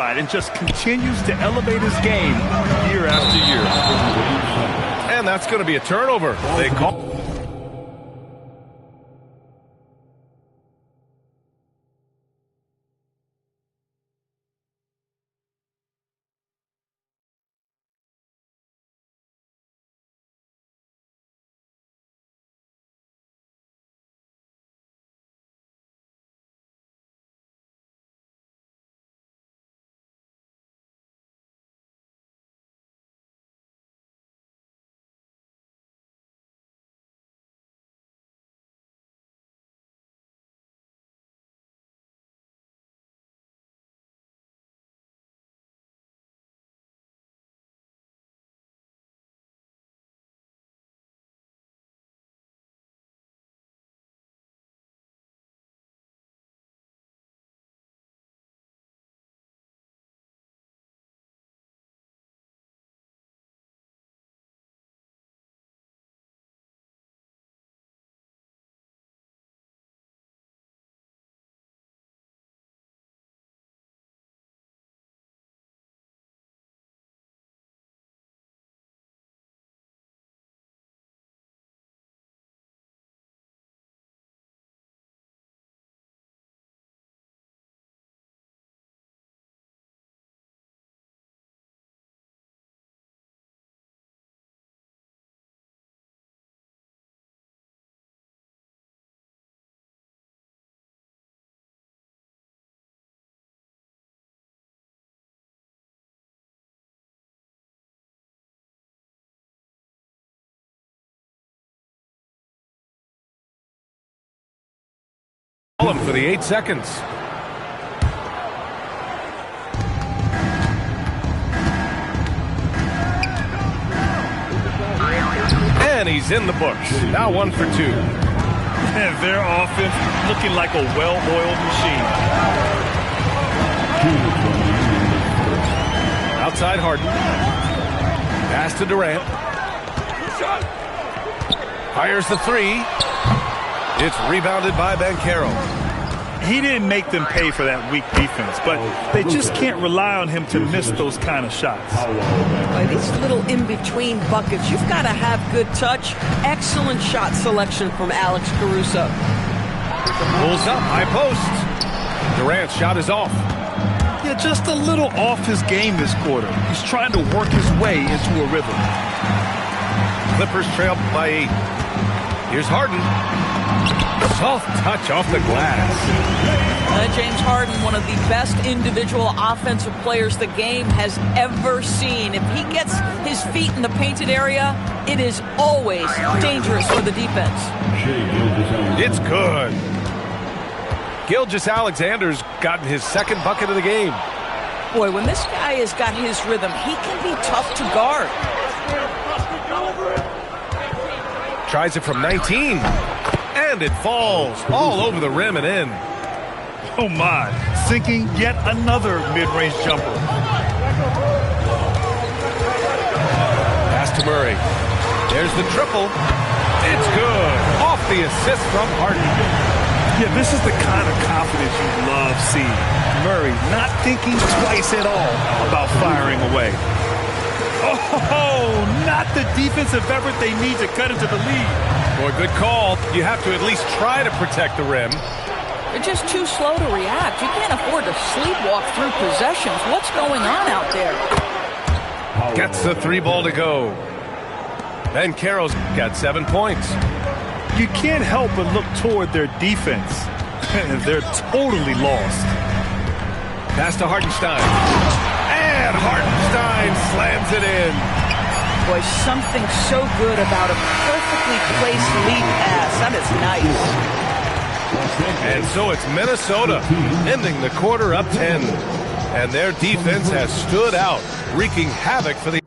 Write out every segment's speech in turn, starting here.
and just continues to elevate his game year after year. And that's going to be a turnover. They call. Him for the 8 seconds. And he's in the books. Now 1 for 2. And their offense looking like a well-oiled machine. Outside Harden. Pass to Durant. Fires the 3. It's rebounded by Banchero. He didn't make them pay for that weak defense, but they just can't rely on him to miss those kind of shots. These little in-between buckets, you've got to have good touch. Excellent shot selection from Alex Caruso. Pulls up, high post. Durant's shot is off. Yeah, just a little off his game this quarter. He's trying to work his way into a rhythm. Clippers trail by 8. Here's Harden. Soft touch off the glass. James Harden, one of the best individual offensive players the game has ever seen. If he gets his feet in the painted area, it is always dangerous for the defense. It's good. Gilgeous-Alexander's gotten his second bucket of the game. Boy, when this guy has got his rhythm, he can be tough to guard. Tries it from 19. And it falls all over the rim and in. Oh my, sinking yet another mid-range jumper. Pass to Murray. There's the triple. It's good. Off the assist from Harden. Yeah, this is the kind of confidence you love seeing. Murray not thinking twice at all about firing away. Oh, not the defensive effort they need to cut into the lead. Boy, good call. You have to at least try to protect the rim. They're just too slow to react. You can't afford to sleepwalk through possessions. What's going on out there? Gets the 3 ball to go. Banchero's got 7 points. You can't help but look toward their defense. They're totally lost. Pass to Hartenstein. And Hartenstein slams it in. Boy, something so good about a perfectly placed lead pass. That is nice. And so it's Minnesota ending the quarter up 10. And their defense has stood out, wreaking havoc for the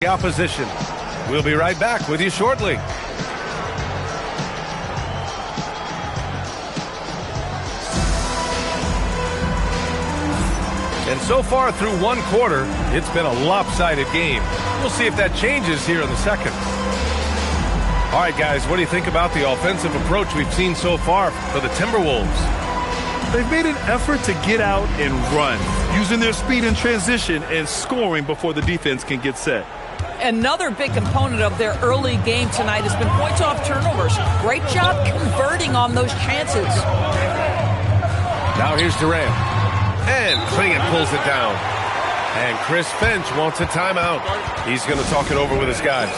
the opposition. We'll be right back with you shortly. And so far through one quarter, it's been a lopsided game. We'll see if that changes here in the second. All right, guys, what do you think about the offensive approach we've seen so far for the Timberwolves? They've made an effort to get out and run, using their speed in transition and scoring before the defense can get set. Another big component of their early game tonight has been points off turnovers. Great job converting on those chances. Now here's Durant. And Clingan pulls it down. And Chris Finch wants a timeout. He's going to talk it over with his guys.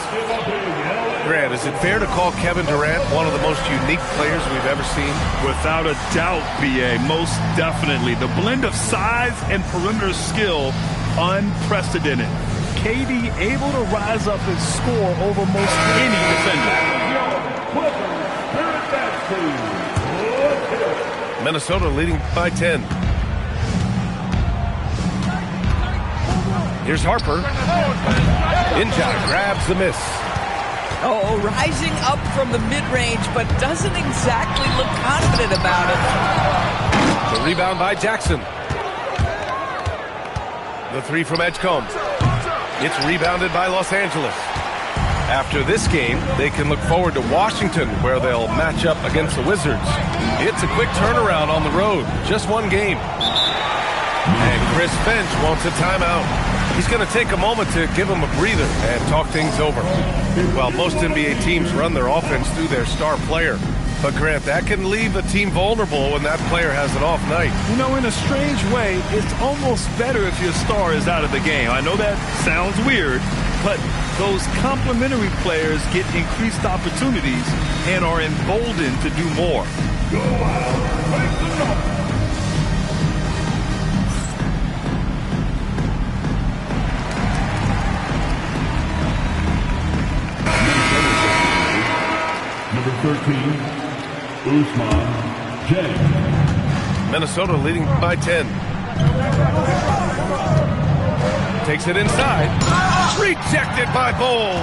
Grant, is it fair to call Kevin Durant one of the most unique players we've ever seen? Without a doubt, B.A., most definitely. The blend of size and perimeter skill, unprecedented. KD able to rise up and score over most any defender. Minnesota leading by 10. Here's Harper. Inja grabs the miss. Oh, rising up from the mid-range, but doesn't exactly look confident about it. The rebound by Jackson. The three from Edgecombe. It's rebounded by Los Angeles. After this game, they can look forward to Washington, where they'll match up against the Wizards. It's a quick turnaround on the road. Just one game. And Chris Finch wants a timeout. He's going to take a moment to give him a breather and talk things over. Well, most NBA teams run their offense through their star player. But, Grant, that can leave a team vulnerable when that player has an off night. You know, in a strange way, it's almost better if your star is out of the game. I know that sounds weird, but those complementary players get increased opportunities and are emboldened to do more. Go out, break the number. Number 13, Ousmane Dieng. Minnesota leading by 10. Takes it inside. Rejected by Bol.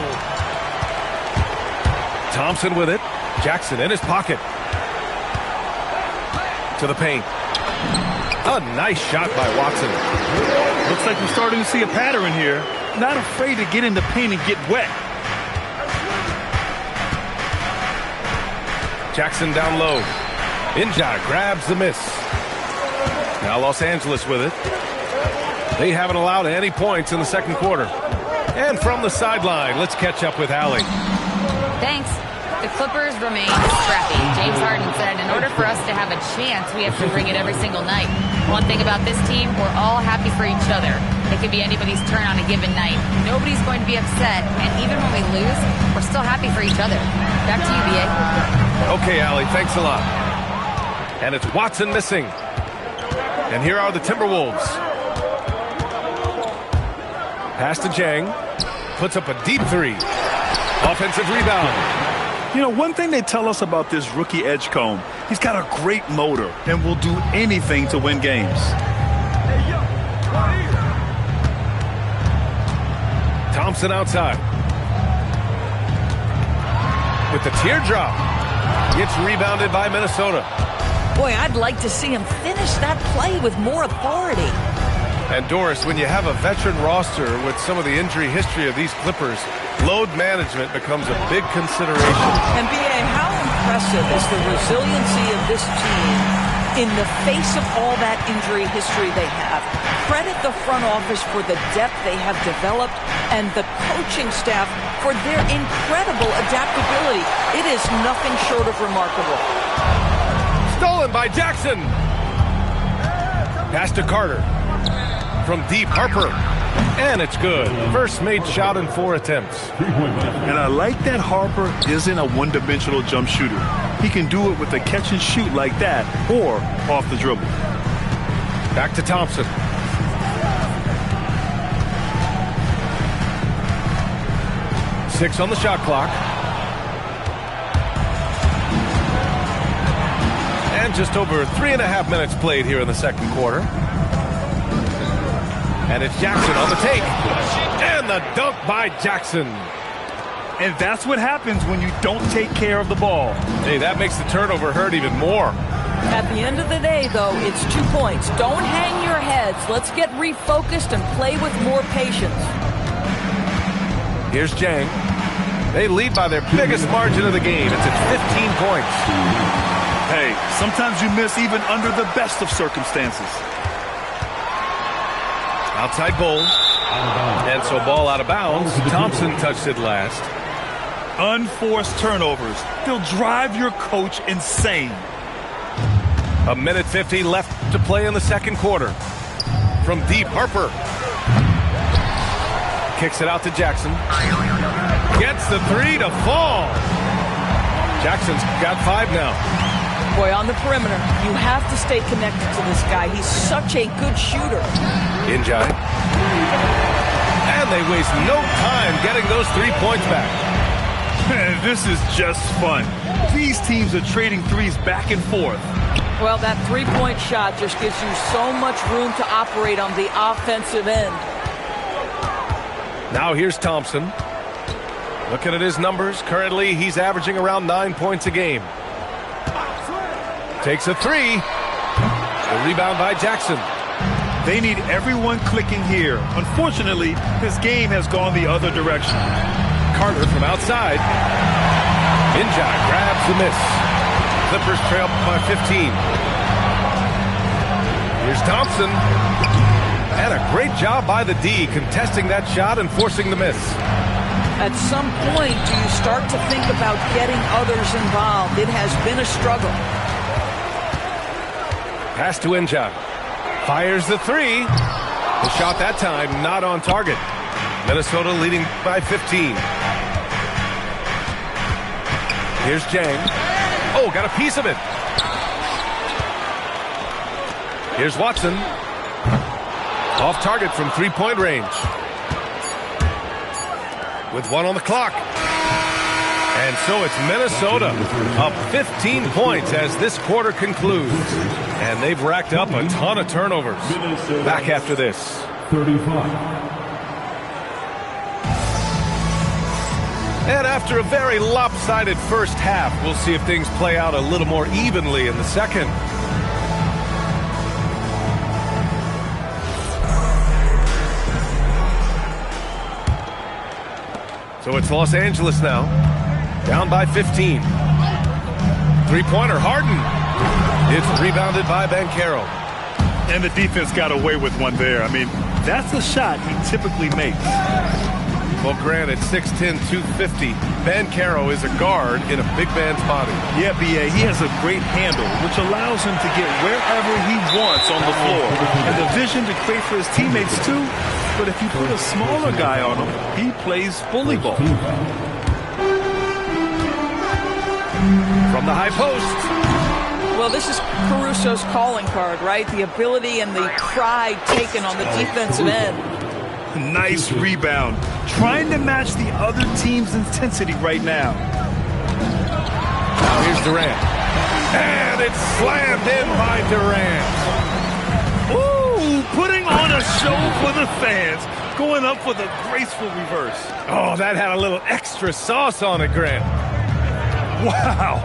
Thompson with it. Jackson in his pocket. To the paint. A nice shot by Watson. Looks like we're starting to see a pattern here. Not afraid to get in the paint and get wet. Jackson down low. Inja grabs the miss. Now Los Angeles with it. They haven't allowed any points in the second quarter. And from the sideline, let's catch up with Allie. Thanks. The Clippers remain scrappy. James Harden said, in order for us to have a chance, we have to bring it every single night. One thing about this team, we're all happy for each other. It could be anybody's turn on a given night. Nobody's going to be upset, and even when we lose, we're still happy for each other. Back to you, B.A. Okay, Allie, thanks a lot. And it's Watson missing. And here are the Timberwolves. Pass to Jang. Puts up a deep three. Offensive rebound. You know, one thing they tell us about this rookie Edgecombe, he's got a great motor and will do anything to win games. Thompson outside. With the teardrop. It's rebounded by Minnesota. Boy, I'd like to see him finish that play with more authority. And Doris, when you have a veteran roster with some of the injury history of these Clippers, load management becomes a big consideration. And B.A., how impressive is the resiliency of this team in the face of all that injury history they have. Credit the front office for the depth they have developed and the coaching staff for their incredible adaptability. It is nothing short of remarkable. Stolen by Jackson. Pass to Carter. From deep, Harper. And it's good. First made shot in 4 attempts. And I like that Harper isn't a one-dimensional jump shooter. He can do it with a catch and shoot like that or off the dribble. Back to Thompson. Six on the shot clock. And just over 3.5 minutes played here in the second quarter. And it's Jackson on the take. And the dunk by Jackson. And that's what happens when you don't take care of the ball. Hey, that makes the turnover hurt even more. At the end of the day, though, it's 2 points. Don't hang your heads. Let's get refocused and play with more patience. Here's Jang. They lead by their biggest margin of the game. It's at 15 points. Hey, sometimes you miss even under the best of circumstances. Outside Bowl. And so ball out of bounds. Thompson touched it last. Unforced turnovers. They'll drive your coach insane. 1:50 left to play in the second quarter. From deep, Harper. Kicks it out to Jackson. Gets the three to fall. Jackson's got 5 now. Boy, on the perimeter, you have to stay connected to this guy. He's such a good shooter. Injai. And they waste no time getting those 3 points back. Man, this is just fun. These teams are trading threes back and forth. Well, that three-point shot just gives you so much room to operate on the offensive end. Now here's Thompson. Looking at his numbers, currently he's averaging around 9 points a game. Takes a 3. The rebound by Jackson. They need everyone clicking here. Unfortunately, his game has gone the other direction. Carter from outside. Injai grabs the miss. Clippers trail by 15. Here's Thompson. And a great job by the D contesting that shot and forcing the miss. At some point, do you start to think about getting others involved? It has been a struggle. Pass to Injai. Fires the 3. The shot that time not on target. Minnesota leading by 15. Here's Jang. Oh, got a piece of it. Here's Watson. Off target from 3-point range. With 1 on the clock. And so it's Minnesota up 15 points as this quarter concludes. And they've racked up a ton of turnovers. Back after this. 35. And after a very lopsided first half, we'll see if things play out a little more evenly in the second. So it's Los Angeles now, down by 15. Three-pointer, Harden. It's rebounded by Banchero. And the defense got away with one there. I mean, that's a shot he typically makes. Well, granted, 6'10", 250. Banchero is a guard in a big man's body. Yeah, B.A., he has a great handle, which allows him to get wherever he wants on the floor. And the vision to create for his teammates, too. But if you put a smaller guy on him, he plays bully ball. From the high post. Well, this is Caruso's calling card, right? The ability and the pride taken on the defensive end. Nice rebound. Trying to match the other team's intensity right now. Now here's Durant. And it's slammed in by Durant. Ooh, putting on a show for the fans. Going up with a graceful reverse. Oh, that had a little extra sauce on it, Grant. Wow.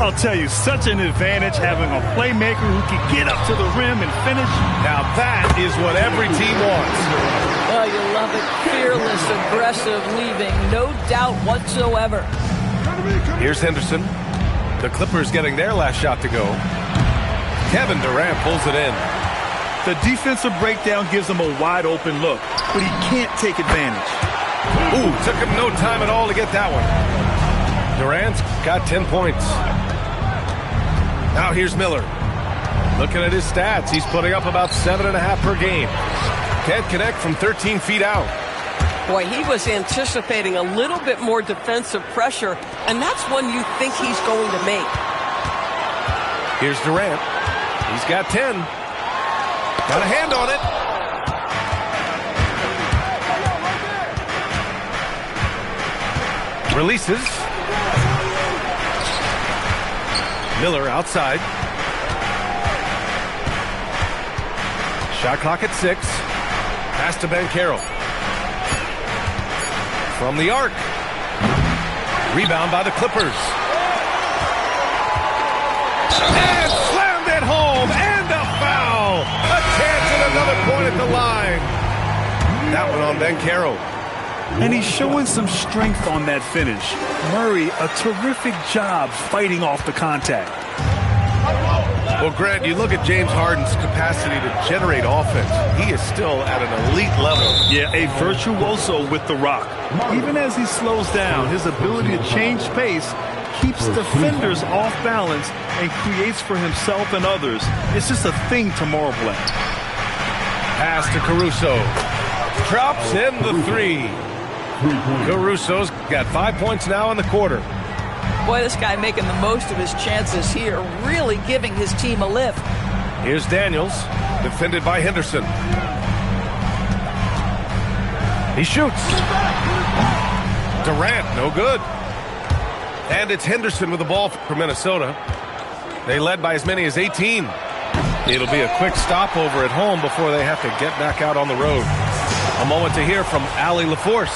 I'll tell you, such an advantage having a playmaker who can get up to the rim and finish. Now that is what every team wants. Oh, you love it. Fearless, aggressive, leaving. No doubt whatsoever. Here's Henderson. The Clippers getting their last shot to go. Kevin Durant pulls it in. The defensive breakdown gives him a wide open look, but he can't take advantage. Ooh, took him no time at all to get that one. Durant's got 10 points. Now here's Miller. Looking at his stats, he's putting up about 7.5 per game. Can't connect from 13 feet out. Boy, he was anticipating a little bit more defensive pressure, and that's one you think he's going to make. Here's Durant. He's got 10. Got a hand on it. Releases. Miller outside. Shot clock at 6. Pass to Banchero. From the arc. Rebound by the Clippers. And slammed it home. And a foul. A chance at another point at the line. That one on Banchero. And he's showing some strength on that finish. Murray, a terrific job fighting off the contact. Well, Grant, you look at James Harden's capacity to generate offense. He is still at an elite level. Yeah, a virtuoso with the rock. Even as he slows down, his ability to change pace keeps defenders off balance and creates for himself and others. It's just a thing tomorrow play. Pass to Caruso. Drops in the three. Caruso's got 5 points now in the quarter. Boy, this guy making the most of his chances here, really giving his team a lift. Here's Daniels, defended by Henderson. He shoots. Durant, no good. And it's Henderson with the ball for Minnesota. They led by as many as 18. It'll be a quick stopover at home before they have to get back out on the road. A moment to hear from Allie LaForce.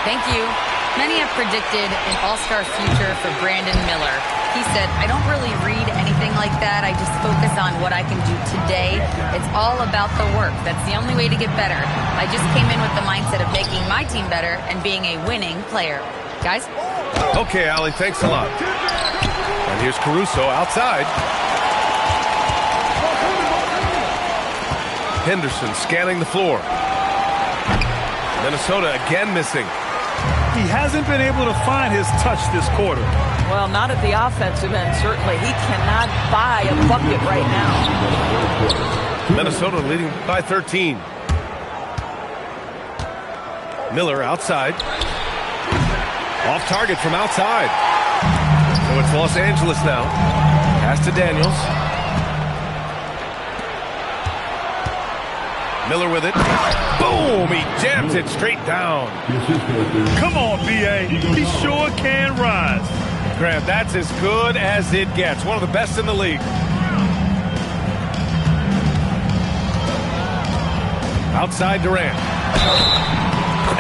Thank you. Many have predicted an all-star future for Brandon Miller. He said, I don't really read anything like that. I just focus on what I can do today. It's all about the work. That's the only way to get better. I just came in with the mindset of making my team better and being a winning player. Guys? Okay, Allie, thanks a lot. And here's Caruso outside. Henderson scanning the floor. Minnesota again missing. He hasn't been able to find his touch this quarter. Well, not at the offensive end, certainly. He cannot buy a bucket right now. Minnesota leading by 13. Miller outside. Off target from outside. So it's Los Angeles now. Pass to Daniels. Miller with it. Boom! He jams it straight down. Come on, B.A. He sure can rise. Grant, that's as good as it gets. One of the best in the league. Outside Durant.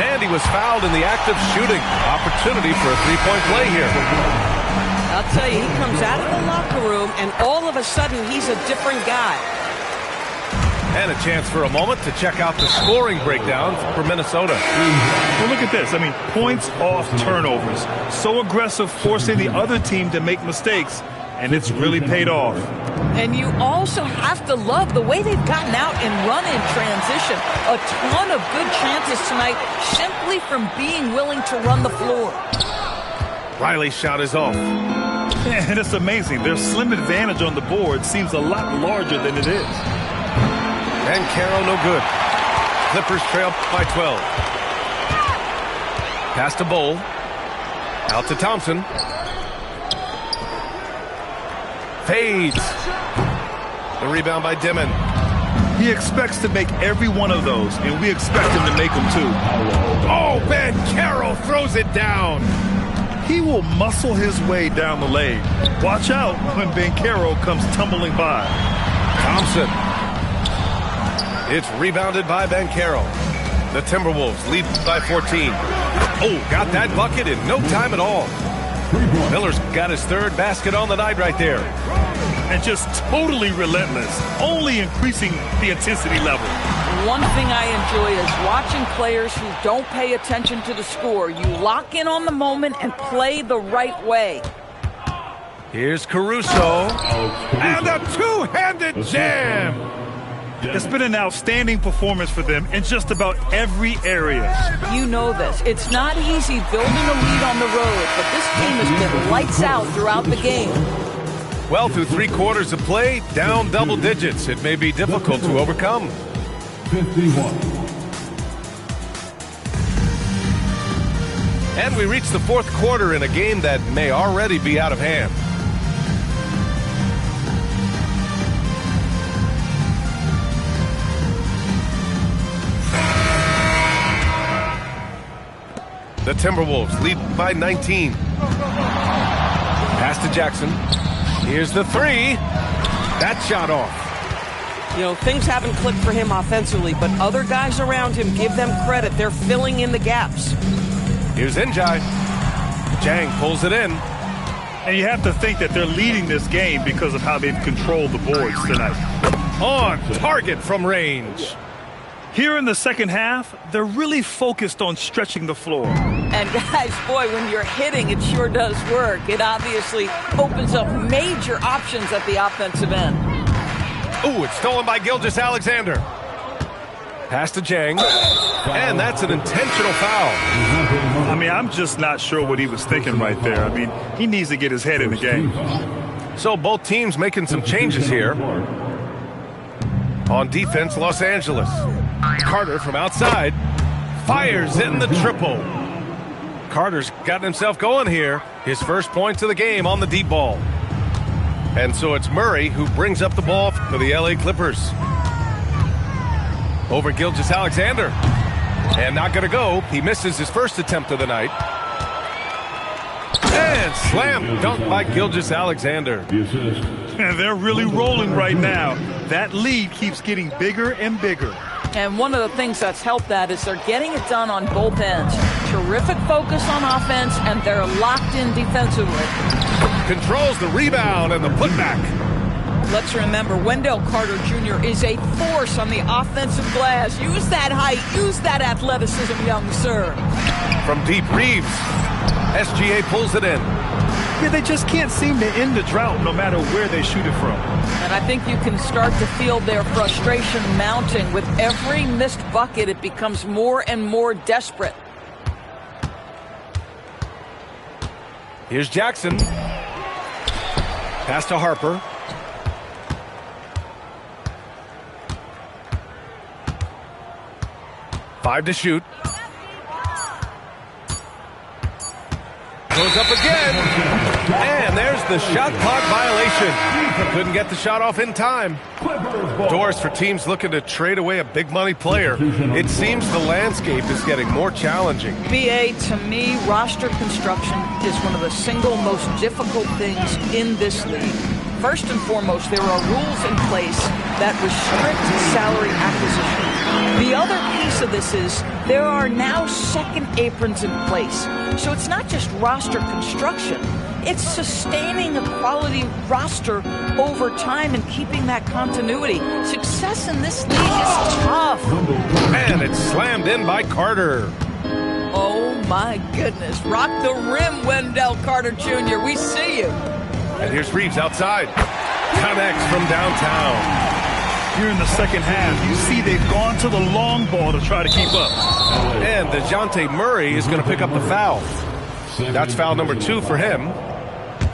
And he was fouled in the act of shooting. Opportunity for a three-point play here. I'll tell you, he comes out of the locker room, and all of a sudden, he's a different guy. And a chance for a moment to check out the scoring breakdown for Minnesota. Well, look at this. I mean, points off turnovers. So aggressive, forcing the other team to make mistakes, and it's really paid off. And you also have to love the way they've gotten out and run in transition. A ton of good chances tonight simply from being willing to run the floor. Riley's shot is off. And it's amazing. Their slim advantage on the board seems a lot larger than it is. And Caro no good. Clippers trail by 12. Pass to Bol. Out to Thompson. Fades. The rebound by Dimon. He expects to make every one of those, and we expect him to make them too. Oh, Banchero throws it down. He will muscle his way down the lane. Watch out when Banchero comes tumbling by. Thompson. It's rebounded by Banchero. The Timberwolves lead by 14. Oh, got that bucket in no time at all. Miller's got his third basket on the night right there. And just totally relentless, only increasing the intensity level. One thing I enjoy is watching players who don't pay attention to the score. You lock in on the moment and play the right way. Here's Caruso. And a two-handed jam. It's been an outstanding performance for them in just about every area. You know this. It's not easy building a lead on the road, but this team has been lights out throughout the game. Well, through 3 quarters of play, down double digits. It may be difficult to overcome. 51. And we reach the 4th quarter in a game that may already be out of hand. The Timberwolves lead by 19. Pass to Jackson. Here's the three. That shot off. You know, things haven't clicked for him offensively, but other guys around him, give them credit. They're filling in the gaps. Here's Njai. Jang pulls it in. And you have to think that they're leading this game because of how they've controlled the boards tonight. On target from range. Here in the second half, they're really focused on stretching the floor. And guys, boy, when you're hitting, it sure does work. It obviously opens up major options at the offensive end. Ooh, it's stolen by Gilgeous-Alexander. Pass to Jang. And that's an intentional foul. I mean, I'm just not sure what he was thinking right there. I mean, he needs to get his head in the game. So both teams making some changes here. On defense, Los Angeles. Carter from outside fires in the triple. Carter's gotten himself going here. His first points of the game on the deep ball. And so it's Murray who brings up the ball for the LA Clippers. Over Gilgeous-Alexander. And not going to go. He misses his first attempt of the night. And slam dunk by Gilgeous-Alexander. And they're really rolling right now. That lead keeps getting bigger and bigger. And one of the things that's helped that is they're getting it done on both ends. Terrific focus on offense, and they're locked in defensively. Controls the rebound and the putback. Let's remember, Wendell Carter Jr. is a force on the offensive glass. Use that height, use that athleticism, young sir. From deep, Reeves. SGA pulls it in. Yeah, they just can't seem to end the drought no matter where they shoot it from. And I think you can start to feel their frustration mounting. With every missed bucket, it becomes more and more desperate. Here's Jackson. Pass to Harper. Five to shoot. Goes up again. And there's the shot clock violation. Couldn't get the shot off in time. Doors for teams looking to trade away a big money player. It seems the landscape is getting more challenging. BA, to me, roster construction is one of the single most difficult things in this league. First and foremost, there are rules in place that restrict salary acquisition. The other piece of this is there are now second aprons in place. So it's not just roster construction. It's sustaining a quality roster over time and keeping that continuity. Success in this league is tough. And it's slammed in by Carter. Oh, my goodness. Rock the rim, Wendell Carter Jr. We see you. And here's Reeves outside. Connects from downtown. Here in the second half, you see they've gone to the long ball to try to keep up. And DeJounte Murray is going to pick up the foul. That's foul number 2 for him.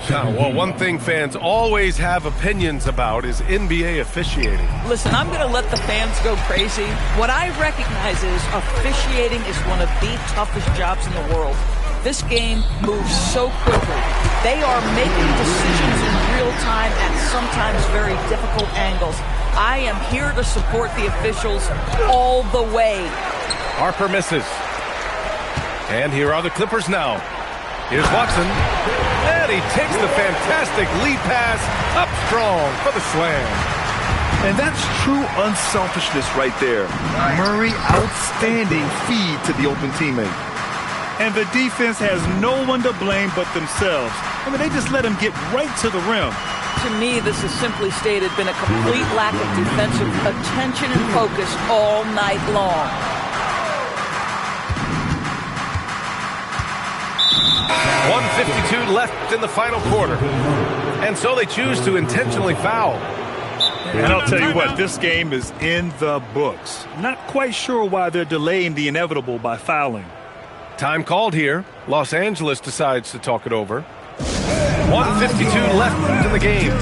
Well, one thing fans always have opinions about is NBA officiating. Listen, I'm going to let the fans go crazy. What I recognize is officiating is one of the toughest jobs in the world. This game moves so quickly. They are making decisions in real time at sometimes very difficult angles. I am here to support the officials all the way. Harper misses. And here are the Clippers now. Here's Watson. And he takes the fantastic lead pass up strong for the slam. And that's true unselfishness right there. Murray, outstanding feed to the open teammate. And the defense has no one to blame but themselves. I mean, they just let him get right to the rim. To me, this is simply stated been a complete lack of defensive attention and focus all night long. .152 left in the final quarter. And so they choose to intentionally foul. And I'll tell you what, this game is in the books. Not quite sure why they're delaying the inevitable by fouling. Time called here. Los Angeles decides to talk it over. 1:52 left in the game.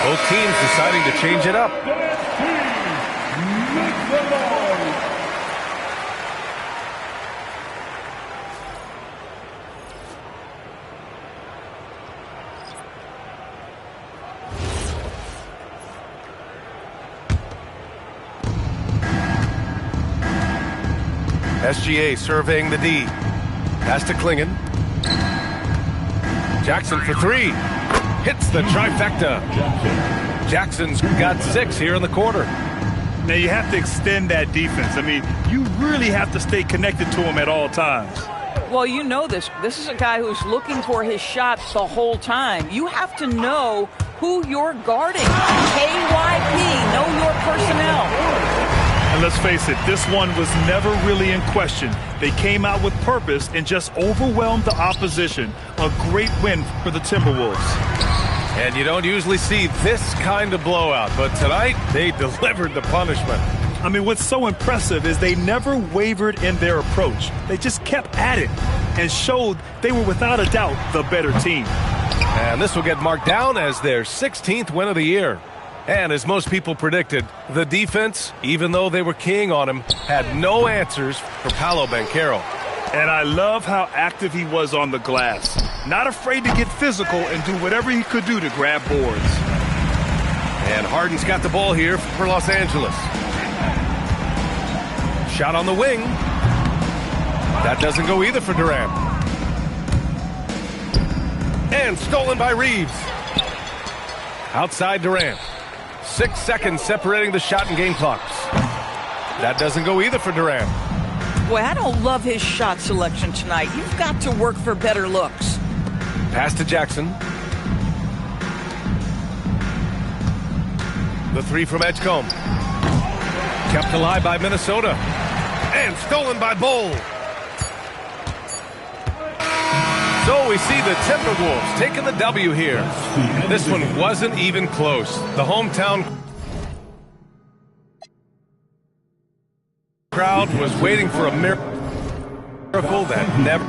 Both teams deciding to change it up. SGA surveying the D. Pass to Klingon. Jackson for three. Hits the trifecta. Jackson's got 6 here in the quarter. Now you have to extend that defense. I mean, you really have to stay connected to him at all times. Well, you know this. This is a guy who's looking for his shots the whole time. You have to know who you're guarding. KYP, know your personnel. And let's face it, this one was never really in question. They came out with purpose and just overwhelmed the opposition. A great win for the Timberwolves. And you don't usually see this kind of blowout, but tonight they delivered the punishment. I mean, what's so impressive is they never wavered in their approach. They just kept at it and showed they were without a doubt the better team. And this will get marked down as their 16th win of the year. And as most people predicted, the defense, even though they were keying on him, had no answers for Paolo Banchero. And I love how active he was on the glass. Not afraid to get physical and do whatever he could do to grab boards. And Harden's got the ball here for Los Angeles. Shot on the wing. That doesn't go either for Durant. And stolen by Reeves. Outside Durant. 6 seconds separating the shot and game clocks. That doesn't go either for Durant. Boy, I don't love his shot selection tonight. You've got to work for better looks. Pass to Jackson. The three from Edgecombe. Kept alive by Minnesota. And stolen by Bull. So we see the Timberwolves taking the W here. This one wasn't even close. The hometown crowd was waiting for a miracle that never...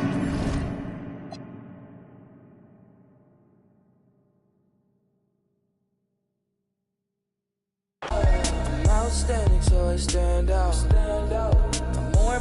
Outstanding, so I stand out. I'm more